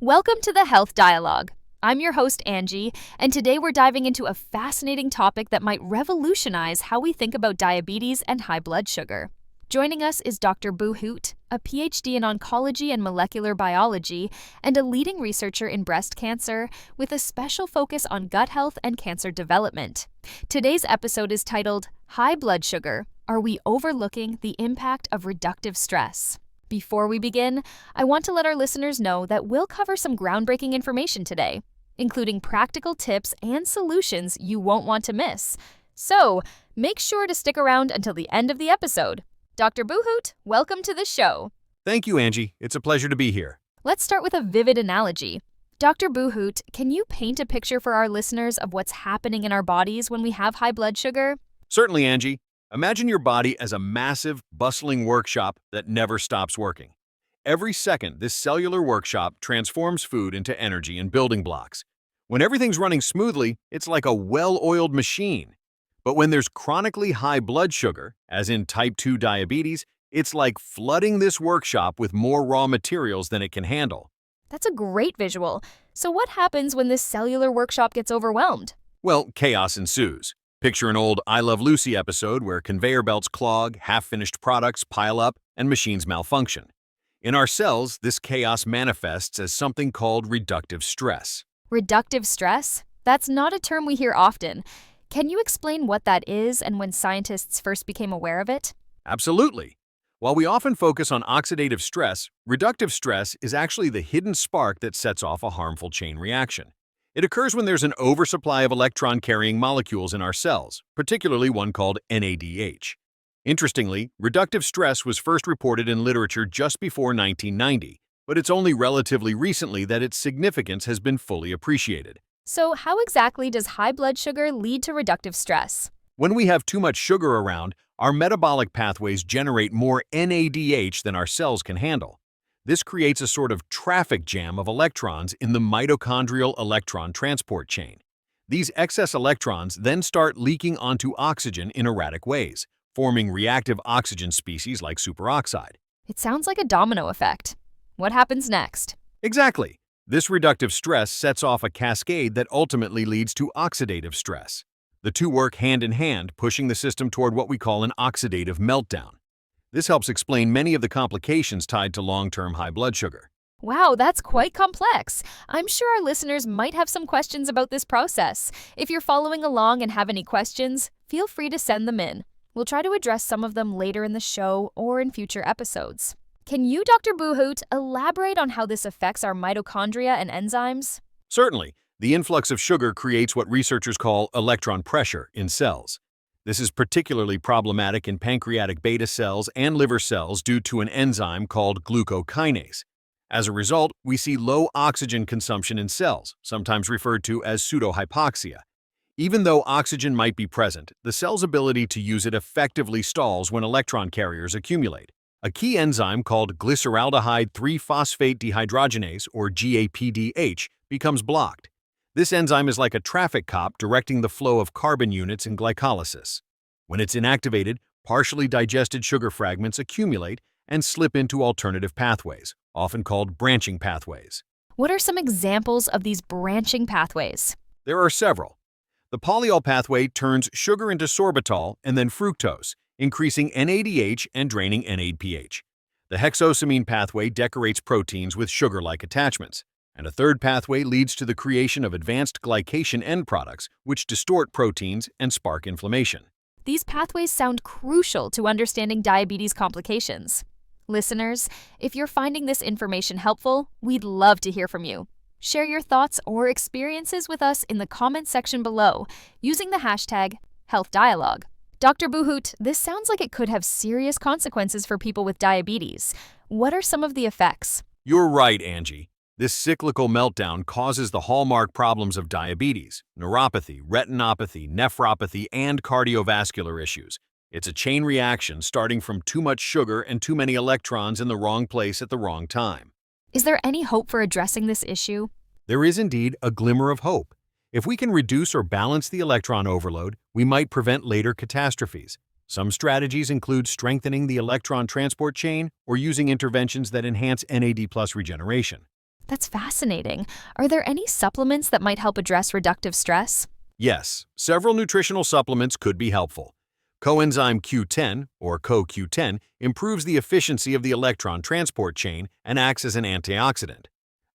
Welcome to the Health Dialogue. I'm your host, Angie, and today we're diving into a fascinating topic that might revolutionize how we think about diabetes and high blood sugar. Joining us is Dr. Boo Hoot, a PhD in oncology and molecular biology, and a leading researcher in breast cancer with a special focus on gut health and cancer development. Today's episode is titled, High Blood Sugar, Are We Overlooking the Impact of Reductive Stress? Before we begin, I want to let our listeners know that we'll cover some groundbreaking information today, including practical tips and solutions you won't want to miss. So, make sure to stick around until the end of the episode. Dr. Boo Hoot, welcome to the show. Thank you, Angie. It's a pleasure to be here. Let's start with a vivid analogy. Dr. Boo Hoot, can you paint a picture for our listeners of what's happening in our bodies when we have high blood sugar? Certainly, Angie. Imagine your body as a massive, bustling workshop that never stops working. Every second, this cellular workshop transforms food into energy and building blocks. When everything's running smoothly, it's like a well-oiled machine. But when there's chronically high blood sugar, as in type 2 diabetes, it's like flooding this workshop with more raw materials than it can handle. That's a great visual. So what happens when this cellular workshop gets overwhelmed? Well, chaos ensues. Picture an old I Love Lucy episode where conveyor belts clog, half-finished products pile up, and machines malfunction. In our cells, this chaos manifests as something called reductive stress. Reductive stress? That's not a term we hear often. Can you explain what that is and when scientists first became aware of it? Absolutely. While we often focus on oxidative stress, reductive stress is actually the hidden spark that sets off a harmful chain reaction. It occurs when there's an oversupply of electron-carrying molecules in our cells, particularly one called NADH. Interestingly, reductive stress was first reported in literature just before 1990, but it's only relatively recently that its significance has been fully appreciated. So how exactly does high blood sugar lead to reductive stress? When we have too much sugar around, our metabolic pathways generate more NADH than our cells can handle. This creates a sort of traffic jam of electrons in the mitochondrial electron transport chain. These excess electrons then start leaking onto oxygen in erratic ways, forming reactive oxygen species like superoxide. It sounds like a domino effect. What happens next? Exactly. This reductive stress sets off a cascade that ultimately leads to oxidative stress. The two work hand in hand, pushing the system toward what we call an oxidative meltdown. This helps explain many of the complications tied to long-term high blood sugar. Wow, that's quite complex. I'm sure our listeners might have some questions about this process. If you're following along and have any questions, feel free to send them in. We'll try to address some of them later in the show or in future episodes. Can you, Dr. Boo Hoot, elaborate on how this affects our mitochondria and enzymes? Certainly, the influx of sugar creates what researchers call electron pressure in cells. This is particularly problematic in pancreatic beta cells and liver cells due to an enzyme called glucokinase. As a result, we see low oxygen consumption in cells, sometimes referred to as pseudohypoxia. Even though oxygen might be present, the cell's ability to use it effectively stalls when electron carriers accumulate. A key enzyme called glyceraldehyde 3-phosphate dehydrogenase, or GAPDH, becomes blocked. This enzyme is like a traffic cop directing the flow of carbon units in glycolysis. When it's inactivated, partially digested sugar fragments accumulate and slip into alternative pathways, often called branching pathways. What are some examples of these branching pathways? There are several. The polyol pathway turns sugar into sorbitol and then fructose, increasing NADH and draining NADPH. The hexosamine pathway decorates proteins with sugar-like attachments. And a third pathway leads to the creation of advanced glycation end products, which distort proteins and spark inflammation. These pathways sound crucial to understanding diabetes complications. Listeners, if you're finding this information helpful, we'd love to hear from you. Share your thoughts or experiences with us in the comments section below using the hashtag #HealthDialogue. Dr. Boo Hoot, this sounds like it could have serious consequences for people with diabetes. What are some of the effects? You're right, Angie. This cyclical meltdown causes the hallmark problems of diabetes, neuropathy, retinopathy, nephropathy, and cardiovascular issues. It's a chain reaction starting from too much sugar and too many electrons in the wrong place at the wrong time. Is there any hope for addressing this issue? There is indeed a glimmer of hope. If we can reduce or balance the electron overload, we might prevent later catastrophes. Some strategies include strengthening the electron transport chain or using interventions that enhance NAD+ regeneration. That's fascinating. Are there any supplements that might help address reductive stress? Yes, several nutritional supplements could be helpful. Coenzyme Q10, or CoQ10, improves the efficiency of the electron transport chain and acts as an antioxidant.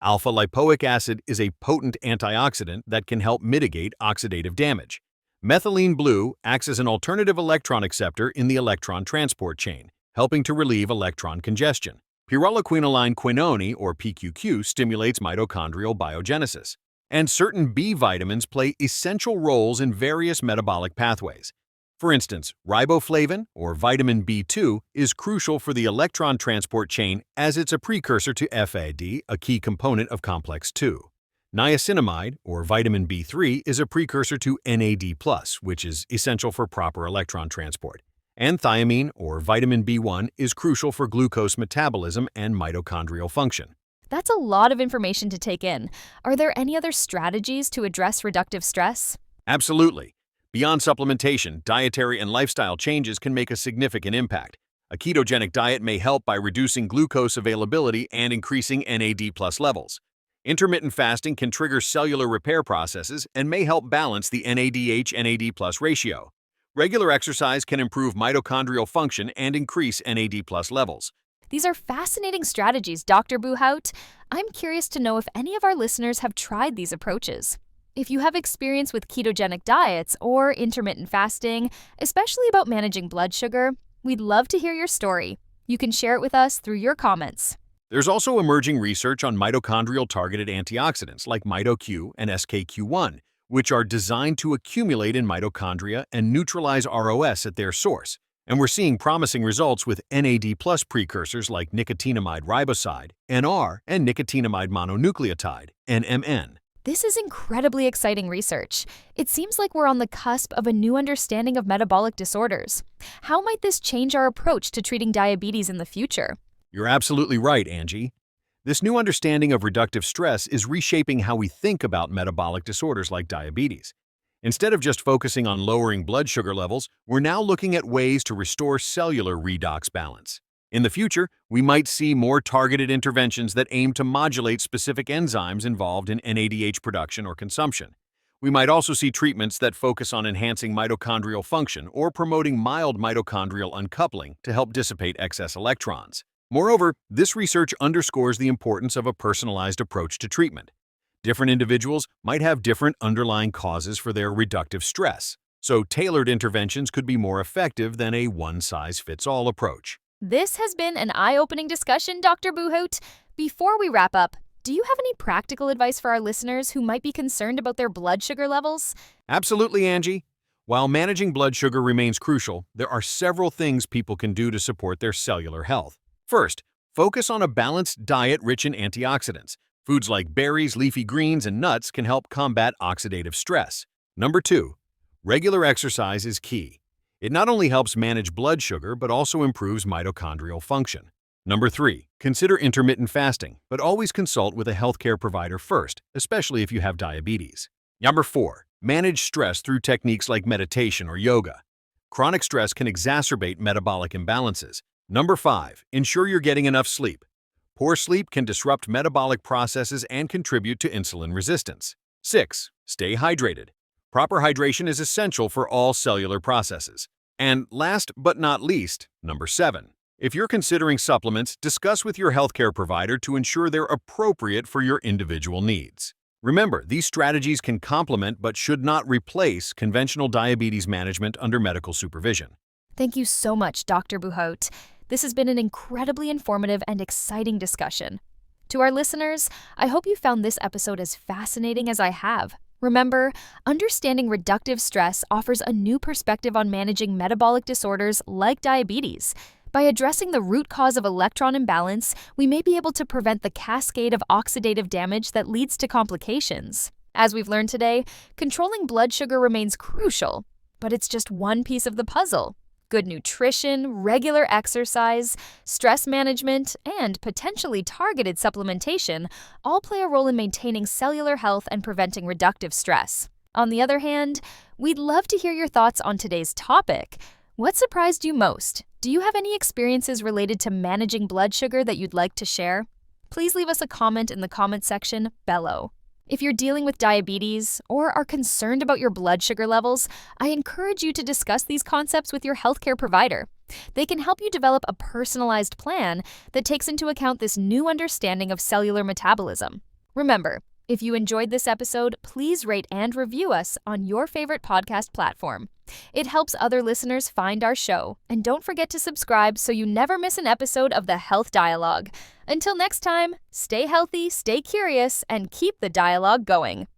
Alpha lipoic acid is a potent antioxidant that can help mitigate oxidative damage. Methylene blue acts as an alternative electron acceptor in the electron transport chain, helping to relieve electron congestion. Pyrroloquinoline quinone, or PQQ, stimulates mitochondrial biogenesis. And certain B vitamins play essential roles in various metabolic pathways. For instance, riboflavin, or vitamin B2, is crucial for the electron transport chain as it's a precursor to FAD, a key component of complex 2. Niacinamide, or vitamin B3, is a precursor to NAD+, which is essential for proper electron transport. And thiamine, or vitamin B1, is crucial for glucose metabolism and mitochondrial function. That's a lot of information to take in. Are there any other strategies to address reductive stress? Absolutely. Beyond supplementation, dietary and lifestyle changes can make a significant impact. A ketogenic diet may help by reducing glucose availability and increasing NAD+ levels. Intermittent fasting can trigger cellular repair processes and may help balance the NADH-NAD+ ratio. Regular exercise can improve mitochondrial function and increase NAD+ levels. These are fascinating strategies, Dr. Buhout. I'm curious to know if any of our listeners have tried these approaches. If you have experience with ketogenic diets or intermittent fasting, especially about managing blood sugar, we'd love to hear your story. You can share it with us through your comments. There's also emerging research on mitochondrial-targeted antioxidants like MitoQ and SKQ1, which are designed to accumulate in mitochondria and neutralize ROS at their source. And we're seeing promising results with NAD+ precursors like nicotinamide riboside, NR, and nicotinamide mononucleotide, NMN. This is incredibly exciting research. It seems like we're on the cusp of a new understanding of metabolic disorders. How might this change our approach to treating diabetes in the future? You're absolutely right, Angie. This new understanding of reductive stress is reshaping how we think about metabolic disorders like diabetes. Instead of just focusing on lowering blood sugar levels, we're now looking at ways to restore cellular redox balance. In the future, we might see more targeted interventions that aim to modulate specific enzymes involved in NADH production or consumption. We might also see treatments that focus on enhancing mitochondrial function or promoting mild mitochondrial uncoupling to help dissipate excess electrons. Moreover, this research underscores the importance of a personalized approach to treatment. Different individuals might have different underlying causes for their reductive stress, so tailored interventions could be more effective than a one-size-fits-all approach. This has been an eye-opening discussion, Dr. Buhout. Before we wrap up, do you have any practical advice for our listeners who might be concerned about their blood sugar levels? Absolutely, Angie. While managing blood sugar remains crucial, there are several things people can do to support their cellular health. First, focus on a balanced diet rich in antioxidants. Foods like berries, leafy greens, and nuts can help combat oxidative stress. Number 2, regular exercise is key. It not only helps manage blood sugar, but also improves mitochondrial function. Number 3, consider intermittent fasting, but always consult with a healthcare provider first, especially if you have diabetes. Number 4, manage stress through techniques like meditation or yoga. Chronic stress can exacerbate metabolic imbalances. Number 5, ensure you're getting enough sleep. Poor sleep can disrupt metabolic processes and contribute to insulin resistance. 6, stay hydrated. Proper hydration is essential for all cellular processes. And last but not least, number 7. If you're considering supplements, discuss with your healthcare provider to ensure they're appropriate for your individual needs. Remember, these strategies can complement but should not replace conventional diabetes management under medical supervision. Thank you so much, Dr. Buhout. This has been an incredibly informative and exciting discussion. To our listeners, I hope you found this episode as fascinating as I have. Remember, understanding reductive stress offers a new perspective on managing metabolic disorders like diabetes. By addressing the root cause of electron imbalance, we may be able to prevent the cascade of oxidative damage that leads to complications. As we've learned today, controlling blood sugar remains crucial, but it's just one piece of the puzzle. Good nutrition, regular exercise, stress management, and potentially targeted supplementation all play a role in maintaining cellular health and preventing reductive stress. On the other hand, we'd love to hear your thoughts on today's topic. What surprised you most? Do you have any experiences related to managing blood sugar that you'd like to share? please leave us a comment in the comment section below. If you're dealing with diabetes or are concerned about your blood sugar levels, I encourage you to discuss these concepts with your healthcare provider. They can help you develop a personalized plan that takes into account this new understanding of cellular metabolism. Remember, if you enjoyed this episode, please rate and review us on your favorite podcast platform. It helps other listeners find our show, and don't forget to subscribe so you never miss an episode of the Health Dialogue. Until next time, stay healthy, stay curious, and keep the dialogue going.